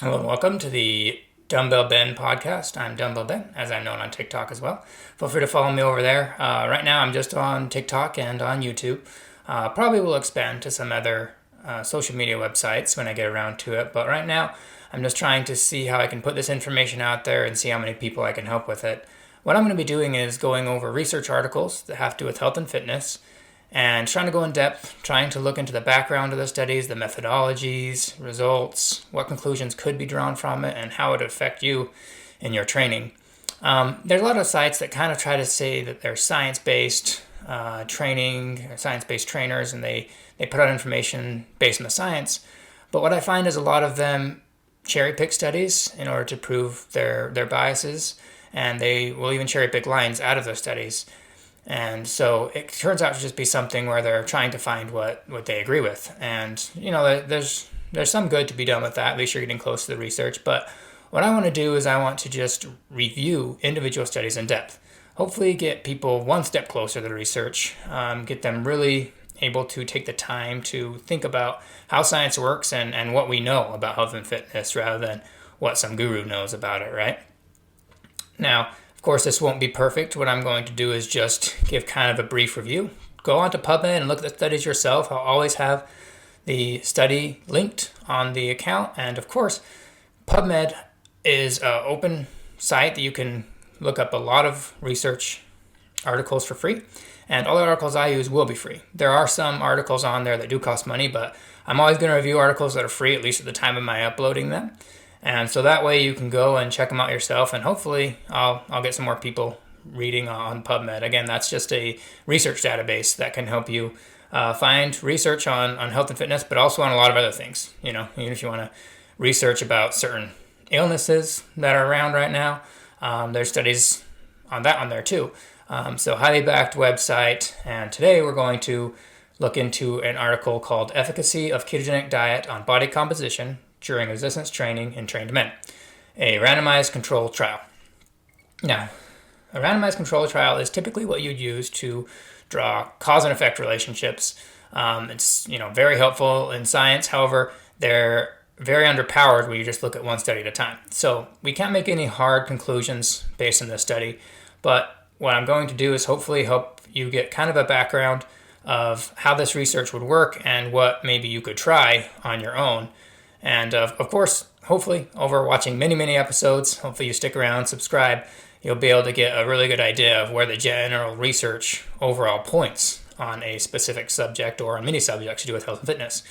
Hello and welcome to the Dumbbell Ben podcast. I'm Dumbbell Ben, as I'm known on TikTok as well. Feel free to follow me over there. Right now, I'm just on TikTok and on YouTube. Probably will expand to some other social media websites when I get around to it. But right now, I'm just trying to see how I can put this information out there and see how many people I can help with it. What I'm going to be doing is going over research articles that have to do with health and fitness and trying to go in depth, trying to look into the background of the studies, the methodologies, results, what conclusions could be drawn from it, and how it would affect you in your training. There's a lot of sites that kind of try to say that they're science-based training, science-based trainers, and they put out information based on the science. But what I find is a lot of them cherry pick studies in order to prove their biases, and they will even cherry pick lines out of those studies. And so it turns out to just be something where they're trying to find what they agree with. And, there's some good to be done with that. At least you're getting close to the research. But what I want to do is I want to just review individual studies in depth. Hopefully get people one step closer to the research, get them really able to take the time to think about how science works and what we know about health and fitness rather than what some guru knows about it, right? Now, of course, this won't be perfect. What I'm going to do is just give kind of a brief review. Go onto PubMed and look at the studies yourself. I'll always have the study linked on the account. And of course, PubMed is an open site that you can look up a lot of research articles for free. And all the articles I use will be free. There are some articles on there that do cost money, but I'm always going to review articles that are free, at least at the time of my uploading them. And so that way you can go and check them out yourself, and hopefully I'll get some more people reading on PubMed. Again, that's just a research database that can help you find research on health and fitness, but also on a lot of other things. Even if you want to research about certain illnesses that are around right now, there's studies on that on there too. So highly backed website, and today we're going to look into an article called Efficacy of Ketogenic Diet on Body Composition during resistance training in trained men, a randomized control trial. Now, a randomized control trial is typically what you'd use to draw cause and effect relationships. It's very helpful in science. However, they're very underpowered when you just look at one study at a time. So we can't make any hard conclusions based on this study, but what I'm going to do is hopefully help you get kind of a background of how this research would work and what maybe you could try on your own. And of course, hopefully, over watching many, many episodes, hopefully you stick around, subscribe, you'll be able to get a really good idea of where the general research overall points on a specific subject or on many subjects to do with health and fitness.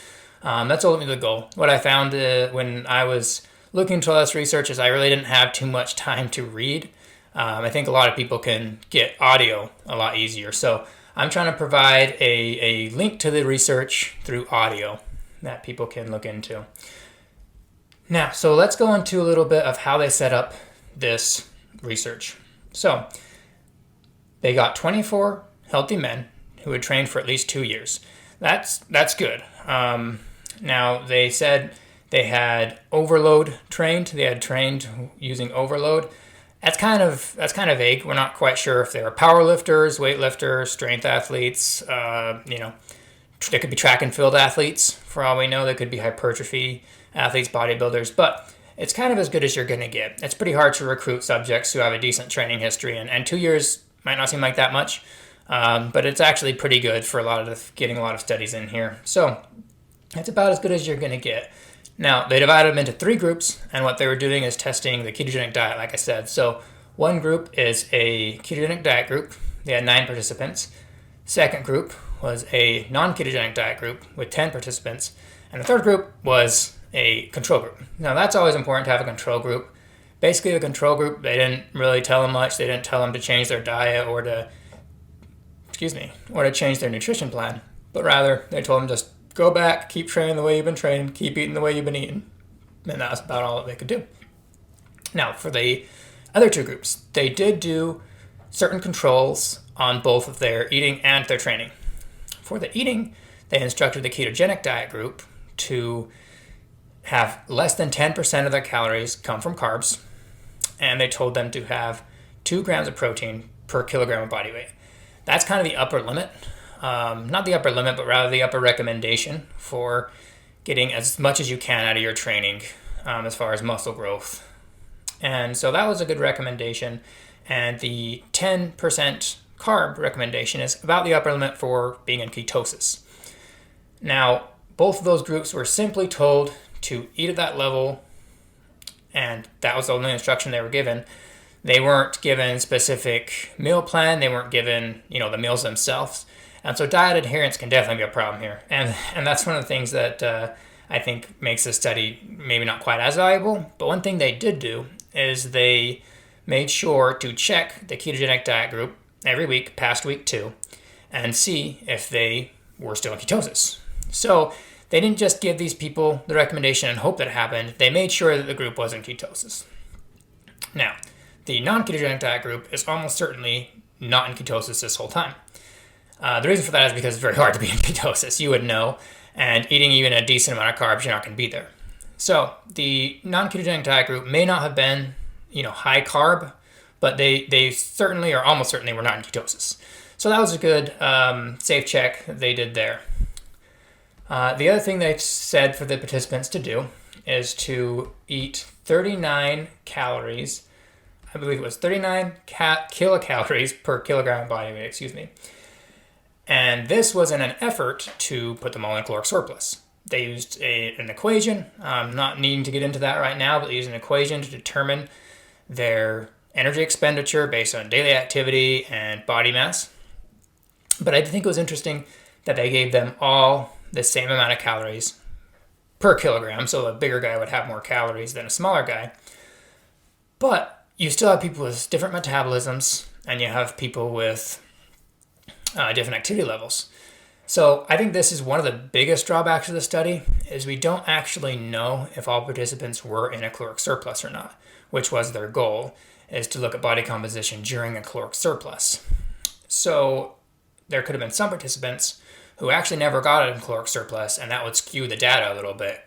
That's ultimately the goal. What I found when I was looking into all this research is I really didn't have too much time to read. I think a lot of people can get audio a lot easier. So I'm trying to provide a link to the research through audio that people can look into. Now, so let's go into a little bit of how they set up this research. So they got 24 healthy men who had trained for at least 2 years. That's good. Now they said they had overload trained. They had trained using overload. That's kind of vague. We're not quite sure if they were power lifters, weightlifters, strength athletes. They could be track and field athletes. For all we know, they could be hypertrophy athletes, bodybuilders. But it's kind of as good as you're going to get. It's pretty hard to recruit subjects who have a decent training history, and 2 years might not seem like that much, but it's actually pretty good for getting a lot of studies in here. So it's about as good as you're going to get. Now, they divided them into 3 groups, and what they were doing is testing the ketogenic diet, like I said. So one group is a ketogenic diet group. They had 9 participants. Second group was a non-ketogenic diet group with 10 participants. And the third group was a control group. Now, that's always important to have a control group. Basically, the control group, they didn't really tell them much. They didn't tell them to change their diet or to change their nutrition plan. But rather, they told them just go back, keep training the way you've been training, keep eating the way you've been eating. And that's about all that they could do. Now, for the other 2 groups, they did do certain controls on both of their eating and their training. For the eating, they instructed the ketogenic diet group to have less than 10% of their calories come from carbs, and they told them to have 2 grams of protein per kilogram of body weight. That's kind of the upper limit. Not the upper limit, but rather the upper recommendation for getting as much as you can out of your training as far as muscle growth. And so that was a good recommendation. And the 10% carb recommendation is about the upper limit for being in ketosis. Now, both of those groups were simply told to eat at that level, and that was the only instruction they were given. They weren't given specific meal plan. They weren't given, the meals themselves. And so diet adherence can definitely be a problem here. And that's one of the things that I think makes this study maybe not quite as valuable. But one thing they did do is they made sure to check the ketogenic diet group every week past week 2 and see if they were still in ketosis. So they didn't just give these people the recommendation and hope that it happened. They made sure that the group was in ketosis. Now, the non-ketogenic diet group is almost certainly not in ketosis this whole time. The reason for that is because it's very hard to be in ketosis. You would know, and eating even a decent amount of carbs, you're not going to be there. So the non-ketogenic diet group may not have been, high carb, but they certainly or almost certainly were not in ketosis. So that was a good safe check they did there. The other thing they said for the participants to do is to eat 39 calories. I believe it was 39 kilocalories per kilogram of body weight, And this was in an effort to put them all in caloric surplus. They used an equation. I'm not needing to get into that right now, but they used an equation to determine their energy expenditure based on daily activity and body mass. But I think it was interesting that they gave them all the same amount of calories per kilogram. So a bigger guy would have more calories than a smaller guy. But you still have people with different metabolisms, and you have people with different activity levels. So I think this is one of the biggest drawbacks of the study, is we don't actually know if all participants were in a caloric surplus or not, which was their goal, is to look at body composition during a caloric surplus. So there could have been some participants who actually never got a caloric surplus, and that would skew the data a little bit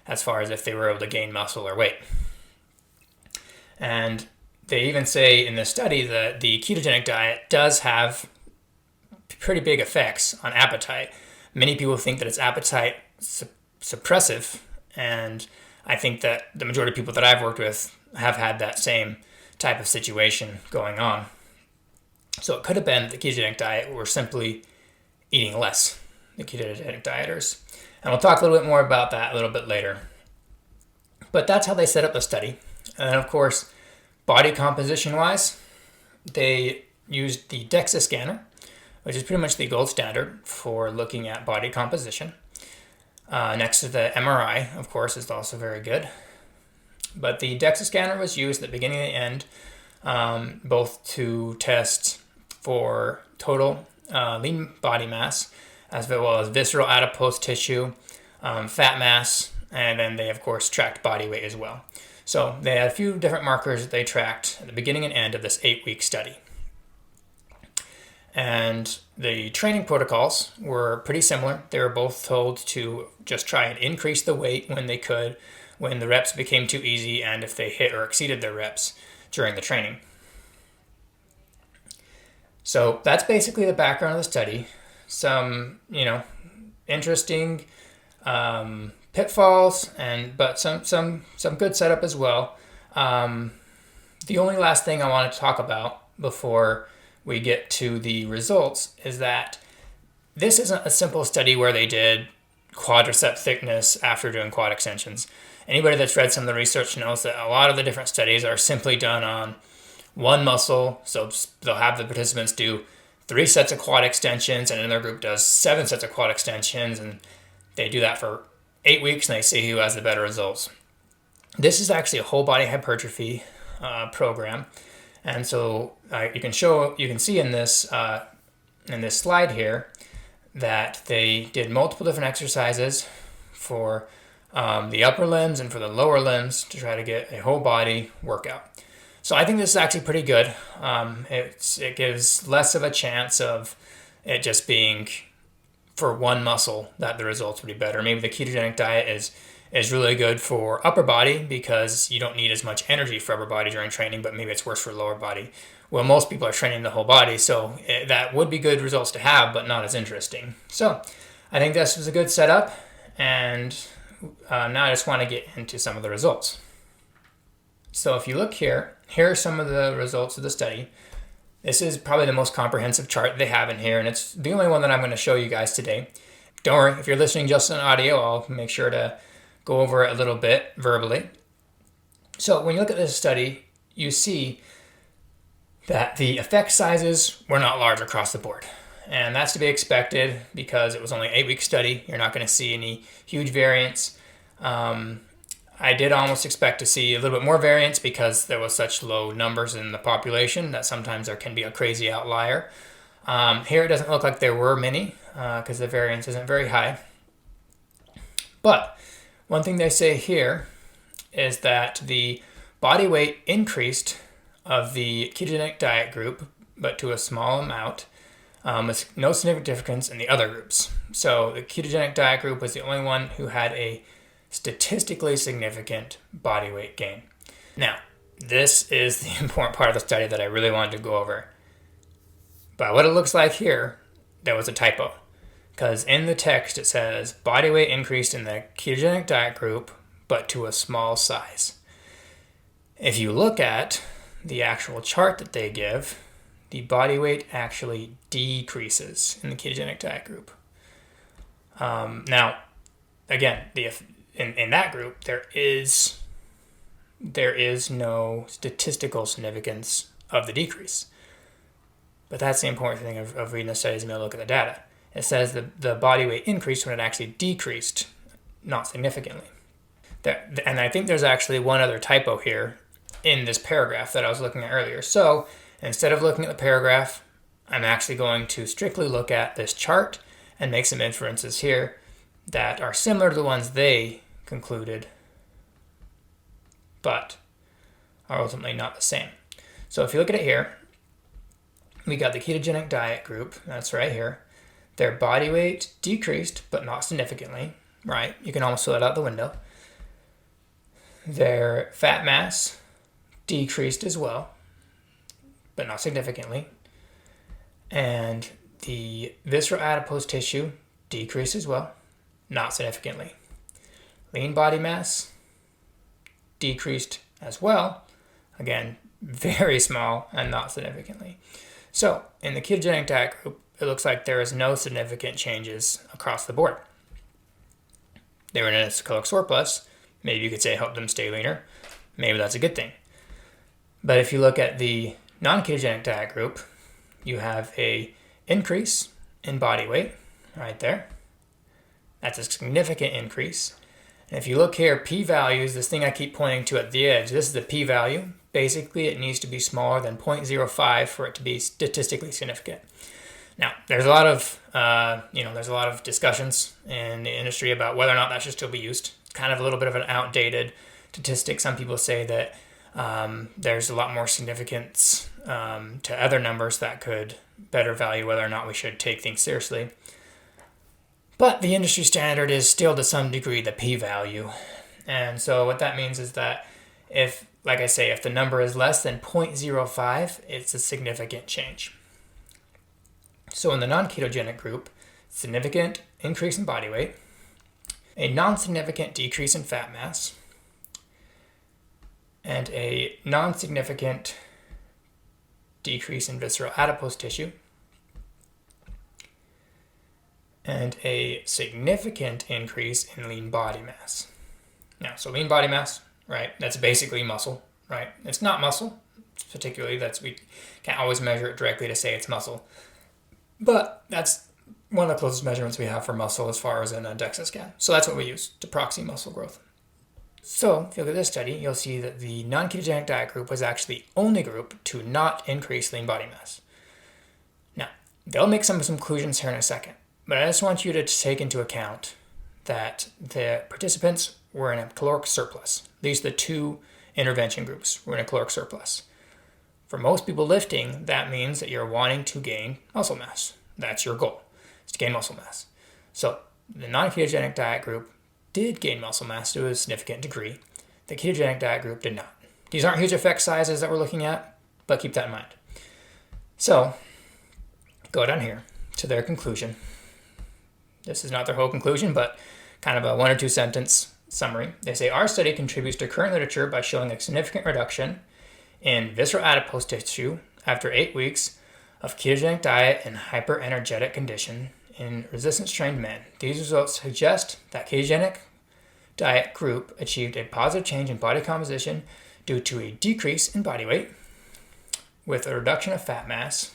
as far as if they were able to gain muscle or weight. And they even say in this study that the ketogenic diet does have pretty big effects on appetite. Many people think that it's appetite suppressive, and I think that the majority of people that I've worked with have had that same type of situation going on. So it could have been that the ketogenic diet were simply eating less, the ketogenic dieters. And we'll talk a little bit more about that a little bit later. But that's how they set up the study. And then, of course, body composition-wise, they used the DEXA scanner, which is pretty much the gold standard for looking at body composition. Next to the MRI, of course, is also very good. But the DEXA scanner was used at the beginning and the end, both to test for total lean body mass, as well as visceral adipose tissue, fat mass, and then they, of course, tracked body weight as well. So they had a few different markers that they tracked at the beginning and end of this 8-week study. And the training protocols were pretty similar. They were both told to just try and increase the weight when they could, when the reps became too easy, and if they hit or exceeded their reps during the training. So that's basically the background of the study. Some, interesting pitfalls, but some good setup as well. The only last thing I want to talk about before we get to the results is that this isn't a simple study where they did quadricep thickness after doing quad extensions. Anybody that's read some of the research knows that a lot of the different studies are simply done on one muscle. So they'll have the participants do 3 sets of quad extensions, and another group does 7 sets of quad extensions, and they do that for 8 weeks, and they see who has the better results. This is actually a whole body hypertrophy program. And so you can see in this slide here that they did multiple different exercises for the upper limbs and for the lower limbs to try to get a whole body workout. So I think this is actually pretty good. It gives less of a chance of it just being for one muscle that the results would be better. Maybe the ketogenic diet is really good for upper body because you don't need as much energy for upper body during training, but maybe it's worse for lower body. Well, most people are training the whole body, so that would be good results to have, but not as interesting. So I think this was a good setup, and now I just want to get into some of the results. So if you look here are some of the results of the study. This is probably the most comprehensive chart they have in here, and it's the only one that I'm going to show you guys today. Don't worry, if you're listening just on audio, I'll make sure to go over it a little bit verbally. So when you look at this study, you see that the effect sizes were not large across the board. And that's to be expected because it was only an 8-week study. You're not going to see any huge variance. I did almost expect to see a little bit more variance because there was such low numbers in the population that sometimes there can be a crazy outlier. Here it doesn't look like there were many because the variance isn't very high. But one thing they say here is that the body weight increased of the ketogenic diet group, but to a small amount, with no significant difference in the other groups. So the ketogenic diet group was the only one who had a statistically significant body weight gain. Now, this is the important part of the study that I really wanted to go over. But what it looks like here, there was a typo. Because in the text it says body weight increased in the ketogenic diet group, but to a small size. If you look at the actual chart that they give, the body weight actually decreases in the ketogenic diet group. Now, again, in that group, there is no statistical significance of the decrease. But that's the important thing of reading the studies and look at the data. It says the body weight increased when it actually decreased, not significantly. And I think there's actually one other typo here in this paragraph that I was looking at earlier. So instead of looking at the paragraph, I'm actually going to strictly look at this chart and make some inferences here that are similar to the ones they concluded, but are ultimately not the same. So if you look at it here, we got the ketogenic diet group, that's right here. Their body weight decreased, but not significantly, right? You can almost throw that out the window. Their fat mass decreased as well, but not significantly. And the visceral adipose tissue decreased as well, not significantly. Lean body mass decreased as well, again, very small and not significantly. So in the ketogenic diet group, it looks like there is no significant changes across the board. They were in a caloric surplus. Maybe you could say help them stay leaner. Maybe that's a good thing. But if you look at the non-ketogenic diet group, you have a increase in body weight right there. That's a significant increase. And if you look here, p-values, this thing I keep pointing to at the edge, this is the p-value. Basically, it needs to be smaller than 0.05 for it to be statistically significant. Now, there's a lot of discussions in the industry about whether or not that should still be used. It's kind of a little bit of an outdated statistic. Some people say that there's a lot more significance to other numbers that could better value whether or not we should take things seriously. But the industry standard is still to some degree the p-value. And so what that means is that if the number is less than 0.05, it's a significant change. So in the non-ketogenic group, significant increase in body weight, a non-significant decrease in fat mass, and a non-significant decrease in visceral adipose tissue, and a significant increase in lean body mass. Now, so lean body mass, right, that's basically muscle, right? It's not muscle, particularly, we can't always measure it directly to say it's muscle. But that's one of the closest measurements we have for muscle as far as in a DEXA scan. So that's what we use to proxy muscle growth. So if you look at this study, you'll see that the non-ketogenic diet group was actually the only group to not increase lean body mass. Now, they'll make some conclusions here in a second, but I just want you to take into account that the participants were in a caloric surplus. These are the two intervention groups were in a caloric surplus. For most people lifting, that means that you're wanting to gain muscle mass. That's your goal, is to gain muscle mass. So the non-ketogenic diet group did gain muscle mass to a significant degree. The ketogenic diet group did not. These aren't huge effect sizes that we're looking at, but keep that in mind. So go down here to their conclusion. This is not their whole conclusion, but kind of a 1 or 2 sentence summary. They say, our study contributes to current literature by showing a significant reduction in visceral adipose tissue after 8 weeks of ketogenic diet in hyper-energetic condition in resistance-trained men. These results suggest that ketogenic diet group achieved a positive change in body composition due to a decrease in body weight with a reduction of fat mass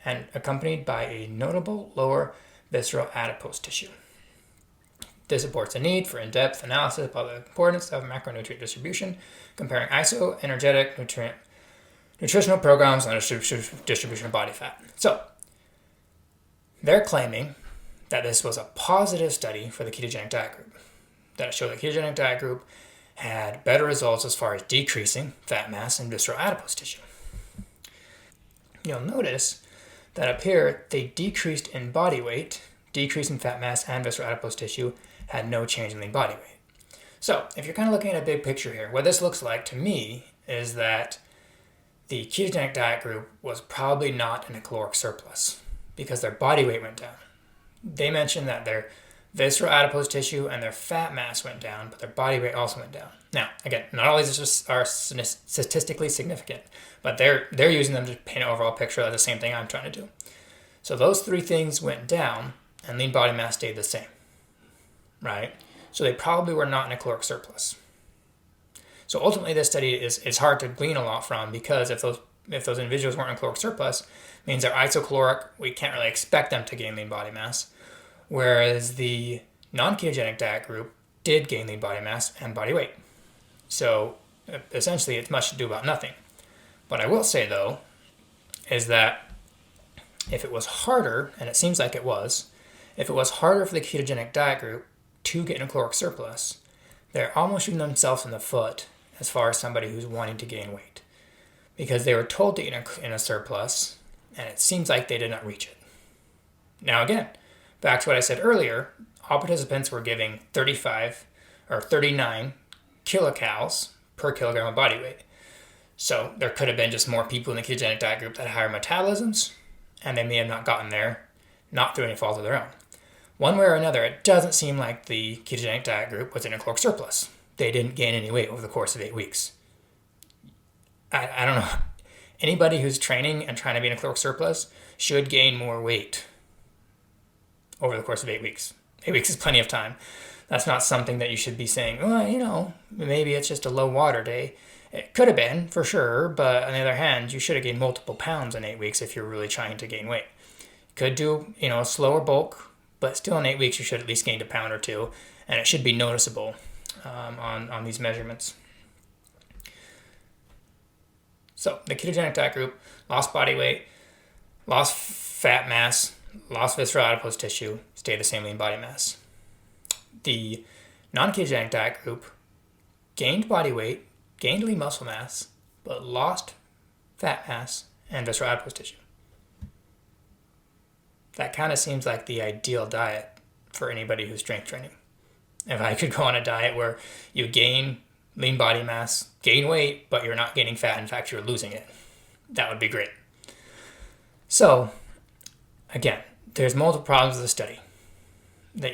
and accompanied by a notable lower visceral adipose tissue. This supports the need for in-depth analysis about the importance of macronutrient distribution, comparing isoenergetic nutritional programs on the distribution of body fat. So, they're claiming that this was a positive study for the ketogenic diet group, that it showed the ketogenic diet group had better results as far as decreasing fat mass and visceral adipose tissue. You'll notice that up here, they decreased in body weight, decrease in fat mass and visceral adipose tissue, had no change in lean body weight. So, if you're kind of looking at a big picture here, what this looks like to me is that the ketogenic diet group was probably not in a caloric surplus because their body weight went down. They mentioned that their visceral adipose tissue and their fat mass went down, but their body weight also went down. Now, again, not all these are statistically significant, but they're using them to paint an overall picture of the same thing I'm trying to do. So those 3 things went down, and lean body mass stayed the same, right? So they probably were not in a caloric surplus. So ultimately, this study is hard to glean a lot from because if those individuals weren't in caloric surplus, it means they're isocaloric. We can't really expect them to gain lean body mass. Whereas the non-ketogenic diet group did gain lean body mass and body weight. So essentially, it's much ado about nothing. What I will say, though, is that if it was harder, and it seems like it was, if it was harder for the ketogenic diet group to get in a caloric surplus, they're almost shooting themselves in the foot as far as somebody who's wanting to gain weight. Because they were told to get in a surplus, and it seems like they did not reach it. Now again, back to what I said earlier, all participants were giving 35 or 39 kilocalories per kilogram of body weight. So there could have been just more people in the ketogenic diet group that had higher metabolisms, and they may have not gotten there, not through any fault of their own. One way or another, it doesn't seem like the ketogenic diet group was in a caloric surplus. They didn't gain any weight over the course of 8 weeks. I don't know. Anybody who's training and trying to be in a caloric surplus should gain more weight over the course of 8 weeks. 8 weeks is plenty of time. That's not something that you should be saying, well, maybe it's just a low water day. It could have been, for sure, but on the other hand, you should have gained multiple pounds in 8 weeks if you're really trying to gain weight. You could do, a slower bulk, but still in 8 weeks you should at least gain a pound or 2, and it should be noticeable on these measurements. So the ketogenic diet group lost body weight, lost fat mass, lost visceral adipose tissue, stayed the same lean body mass. The non-ketogenic diet group gained body weight, gained lean muscle mass, but lost fat mass and visceral adipose tissue. That kind of seems like the ideal diet for anybody who's strength training. If I could go on a diet where you gain lean body mass, gain weight, but you're not gaining fat, in fact, you're losing it, that would be great. So, again, there's multiple problems with the study. That,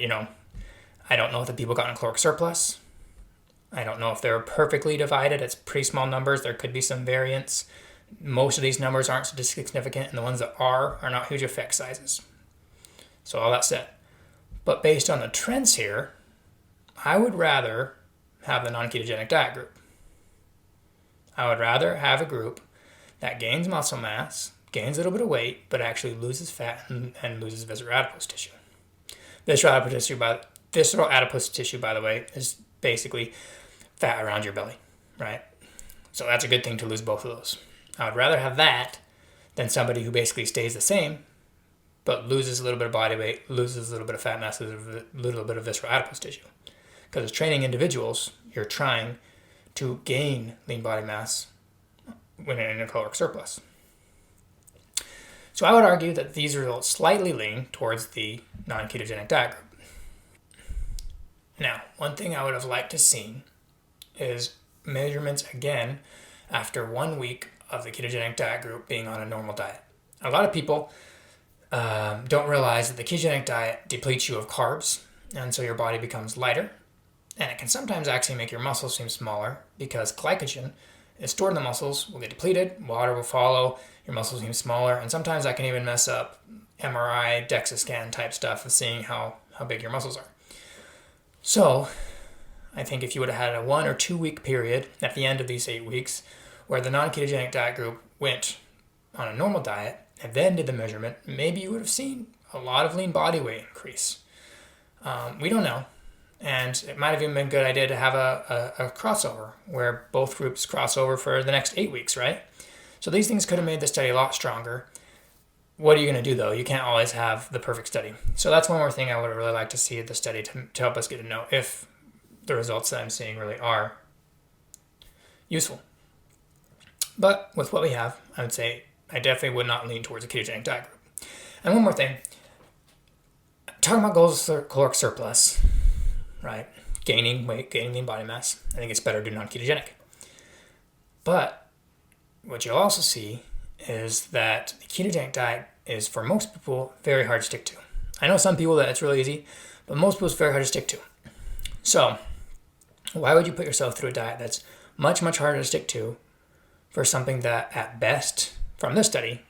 I don't know if the people got in caloric surplus. I don't know if they're perfectly divided. It's pretty small numbers. There could be some variance. Most of these numbers aren't statistically significant, and the ones that are not huge effect sizes. So all that said. But based on the trends here, I would rather have the non-ketogenic diet group. I would rather have a group that gains muscle mass, gains a little bit of weight, but actually loses fat and loses visceral adipose tissue. Visceral adipose tissue, by the way, is basically fat around your belly, right? So that's a good thing to lose both of those. I would rather have that than somebody who basically stays the same, but loses a little bit of body weight, loses a little bit of fat mass, loses a little bit of visceral adipose tissue. Because as training individuals, you're trying to gain lean body mass when in a caloric surplus. So I would argue that these results slightly lean towards the non-ketogenic diet group. Now, one thing I would have liked to see is measurements again after 1 week of the ketogenic diet group being on a normal diet. A lot of people don't realize that the ketogenic diet depletes you of carbs and so your body becomes lighter. And it can sometimes actually make your muscles seem smaller because glycogen is stored in the muscles, will get depleted, water will follow, your muscles seem smaller, and sometimes that can even mess up MRI, DEXA scan type stuff of seeing how big your muscles are. So I think if you would have had a 1 or 2 week period at the end of these 8 weeks where the non-ketogenic diet group went on a normal diet and then did the measurement, maybe you would have seen a lot of lean body weight increase. We don't know. And it might have even been a good idea to have a crossover where both groups cross over for the next 8 weeks, right? So these things could have made the study a lot stronger. What are you going to do, though? You can't always have the perfect study. So that's one more thing I would really like to see at the study to help us get to know if the results that I'm seeing really are useful. But with what we have, I would say I definitely would not lean towards a ketogenic diet group. And one more thing. Talking about goals of caloric surplus, right? Gaining weight, gaining lean body mass. I think it's better to do non-ketogenic. But what you'll also see is that the ketogenic diet is, for most people, very hard to stick to. I know some people that it's really easy, but most people it's very hard to stick to. So why would you put yourself through a diet that's much, much harder to stick to for something that, at best, from this study,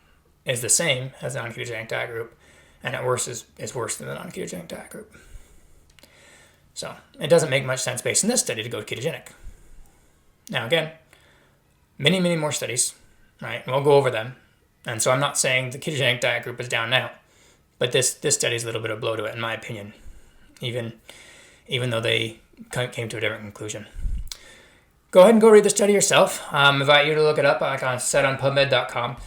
is the same as the non-ketogenic diet group, and at worst is worse than the non-ketogenic diet group? So it doesn't make much sense based on this study to go ketogenic. Now again, many, many more studies, right? We'll go over them. And so I'm not saying the ketogenic diet group is down now, but this study is a little bit of blow to it, in my opinion, even though they came to a different conclusion. Go ahead and go read the study yourself. I invite you to look it up, like I said, on PubMed.com.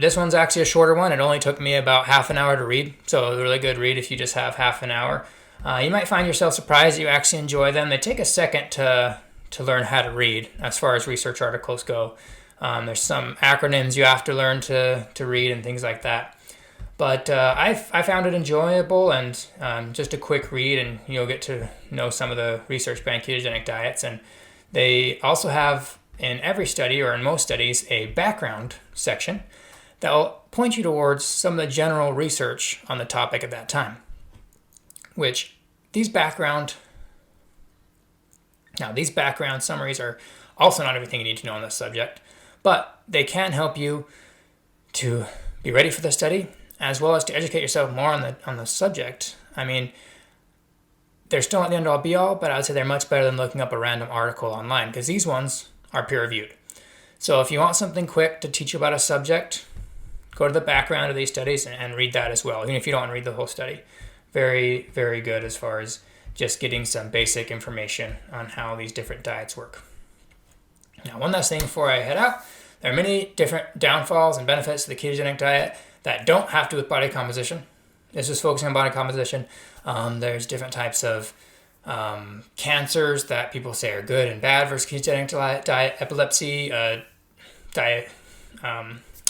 This one's actually a shorter one. It only took me about half an hour to read, so a really good read if you just have half an hour. You might find yourself surprised that you actually enjoy them. They take a second to learn how to read as far as research articles go. There's some acronyms you have to learn to read and things like that. But I found it enjoyable and just a quick read, and you'll get to know some of the research behind ketogenic diets. And they also have, in every study or in most studies, a background section that will point you towards some of the general research on the topic at that time. Which these background summaries are also not everything you need to know on this subject, but they can help you to be ready for the study as well as to educate yourself more on the subject. I mean, they're still not the end all be all, but I would say they're much better than looking up a random article online because these ones are peer reviewed. So if you want something quick to teach you about a subject, go to the background of these studies and read that as well, even if you don't want to read the whole study. Very, very good as far as just getting some basic information on how these different diets work. Now, one last thing before I head out. There are many different downfalls and benefits to the ketogenic diet that don't have to do with body composition. It's just focusing on body composition. There's different types of cancers that people say are good and bad versus ketogenic diet. Epilepsy,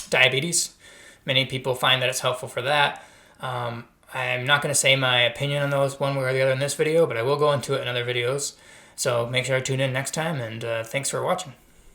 diabetes. Many people find that it's helpful for that. I'm not going to say my opinion on those one way or the other in this video, but I will go into it in other videos. So make sure to tune in next time, and thanks for watching.